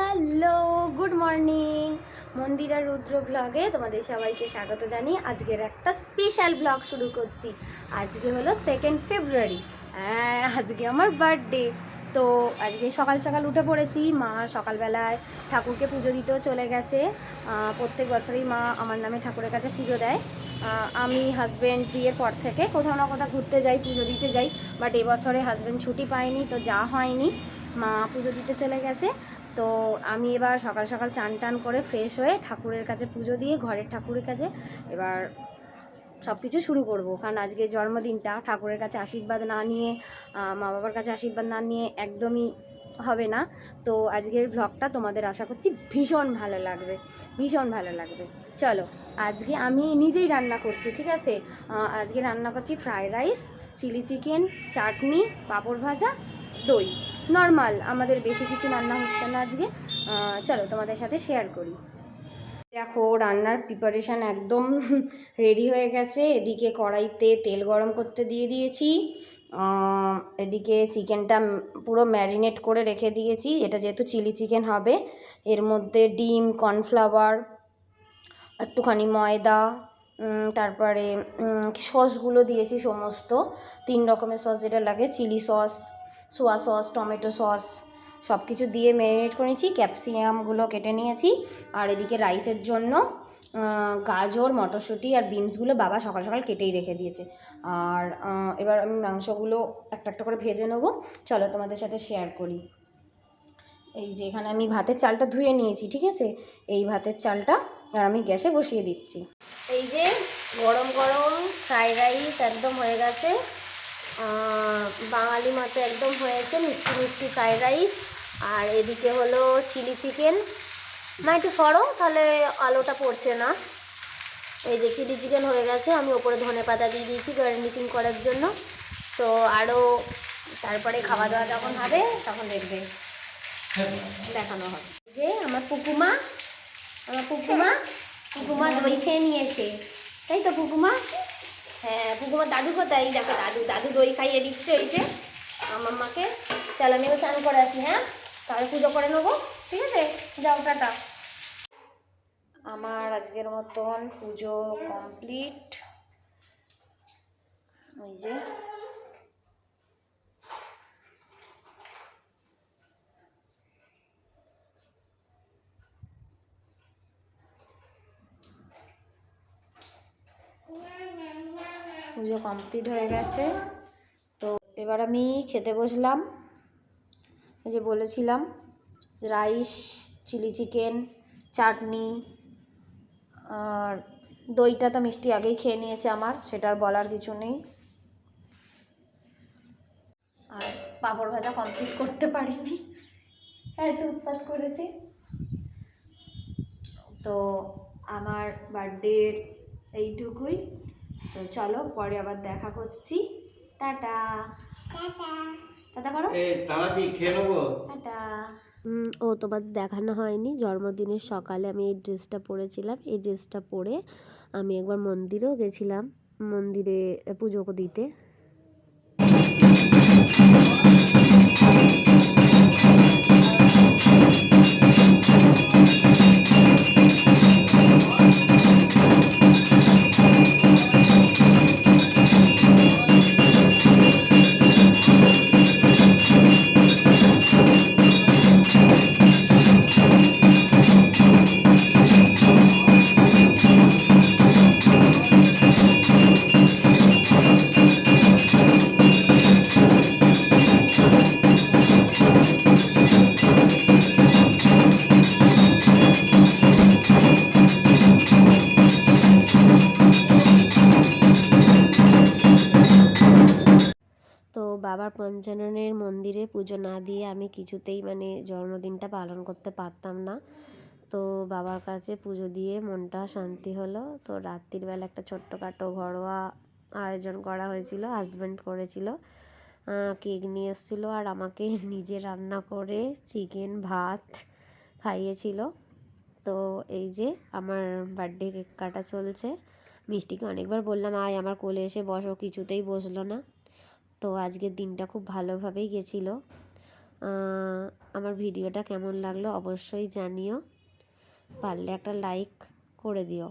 Hello, good morning. Mandira Rudra ব্লগে তোমাদের সবাইকে স্বাগত জানিয়ে আজকের একটা স্পেশাল ব্লগ শুরু করছি। আজকে হলো 2 ফেব্রুয়ারি। আজকে আমার বার্থডে। তো আজকে সকাল সকাল উঠে পড়েছি। মা সকালবেলায় ঠাকুরকে পুজো দিতেও চলে গেছে। প্রত্যেক বছরই মা আমার নামে ঠাকুরের কাছে পুজো দেয়। আমি হাজব্যান্ড বিয়ের পর থেকে কোথাও না কোথাও ঘুরতে যাই, পুজো দিতে যাই, বাট এবছরে হাজব্যান্ড ছুটি পায়নি, তো যা হয়নি। মা পুজো দিতে চলে গেছে। তো আমি এবার সকাল সকাল চান টান করে ফ্রেশ হয়ে ঠাকুরের কাছে পুজো দিয়ে ঘরের ঠাকুরের কাছে এবার সব কিছু শুরু করব, কারণ আজকে জন্মদিনটা ঠাকুরের কাছে আশীর্বাদ না নিয়ে, মা বাবার কাছে আশীর্বাদ না নিয়ে একদমই হবে না। তো আজকের ভ্লগটা তোমাদের আশা করছি ভীষণ ভালো লাগবে, ভীষণ ভালো লাগবে। চলো, আজকে আমি নিজেই রান্না করছি, ঠিক আছে? আজকে রান্না করছি ফ্রাইড রাইস, চিলি চিকেন, চাটনি, পাঁপড় ভাজা, দই। নর্মাল, আমাদের বেশি কিছু রান্না হচ্ছে না আজকে। চলো তোমাদের সাথে শেয়ার করি। দেখো, রান্নার প্রিপারেশান একদম রেডি হয়ে গেছে। এদিকে কড়াইতে তেল গরম করতে দিয়ে দিয়েছি। এদিকে চিকেনটা পুরো ম্যারিনেট করে রেখে দিয়েছি। এটা যেহেতু চিলি চিকেন হবে, এর মধ্যে ডিম, কর্নফ্লাওয়ার, একটুখানি ময়দা, তারপরে সসগুলো দিয়েছি সমস্ত 3 রকমের সস যেটা লাগে, chilli sauce, soya sauce, tomato sauce, সব কিছু দিয়ে ম্যারিনেট করে নিয়েছি। ক্যাপসিকামগুলো কেটে নিয়েছি। আর এদিকে রাইসের জন্য গাজর, মটরশুঁটি আর বিনসগুলো বাবা সকাল সকাল কেটেই রেখে দিয়েছে। আর এবার আমি মাংসগুলো একটা একটা করে ভেজে নেবো। চলো তোমাদের সাথে শেয়ার করি। এই যে এখানে আমি ভাতের চালটা ধুয়ে নিয়েছি, ঠিক আছে? এই ভাতের চালটা আর আমি গ্যাসে বসিয়ে দিচ্ছি। এই যে গরম গরম ফ্রাইড রাইস একদম হয়ে গেছে, বাঙালি মতো একদম হয়েছে, মিষ্টি মিষ্টি ফ্রাইড রাইস। আর এদিকে হলো চিলি চিকেন। মা একটু সরো, তাহলে আলোটা পড়ছে না। এই যে চিলি চিকেন হয়ে গেছে, আমি ওপরে ধনে পাতা দিয়ে দিয়েছি গার্নিশিং করার জন্য। তো আরও তারপরে খাওয়া দাওয়া যখন হবে তখন দেখবে দেখানো হবে। যে আমার পুকুমা, পুকুমা দই খেয়ে নিয়েছে, তাই তো পুকুমা? হ্যাঁ, পুকুমার দাদু কোথায়? দেখো, দাদু দই খাইয়ে দিচ্ছে এই যে আমার মাকে। চল, আমিও চান করে আসি। হ্যাঁ, তাহলে পুজো করে নেবো, ঠিক আছে? যাও, টাটা। আমার আজকের মতন পুজো কমপ্লিট। ওই যে পুজো কমপ্লিট হয়ে গেছে। তো এবার আমি খেতে বসলাম। এই যে বলেছিলাম, রাইস, চিলি চিকেন, চাটনি, আর দইটা তো মিষ্টি আগেই খেয়ে নিয়েছে আমার, সেটা আর বলার কিছু নেই। আর পাঁপড় ভাজা কমপ্লিট করতে পারিনি, এত উৎপাত করেছে। তো আমার বার্থডের এইটুকুই। তো চলো, পরে আবার দেখা করছি। টাটা, টাটা করো। তাড়াতাড়ি খেয়ে নেবো। টাটা। ও তোমাদের দেখানো হয়নি, জন্মদিনের সকালে আমি এই ড্রেসটা পরেছিলাম। এই ড্রেসটা পরে আমি একবার মন্দিরেও গেছিলাম, মন্দিরে পুজো দিতে। তো বাবার পঞ্চাননের মন্দিরে পুজো না দিয়ে আমি কিছুতেই জন্মদিনটা পালন করতে পারতাম না। তো বাবার কাছে পুজো দিয়ে মনটা শান্তি হলো। তো রাত্রিবেলা একটা ছোট্টখাটো ঘরোয়া আয়োজন করা হয়েছিল, হাজব্যান্ড করেছিল। কেক নিয়ে এসেছিলো আর আমাকে নিজে রান্না করে চিকেন ভাত খাইয়েছিল। তো এই যে আমার বার্থডে কেক কাটা চলছে। মিষ্টিকে অনেকবার বললাম আয় আমার কোলে এসে বসো, কিছুতেই বসলো না। তো আজকের দিনটা খুব ভালোভাবেই গেছিলো। আমার ভিডিওটা কেমন লাগলো অবশ্যই জানিও, পারলে একটা লাইক করে দিও।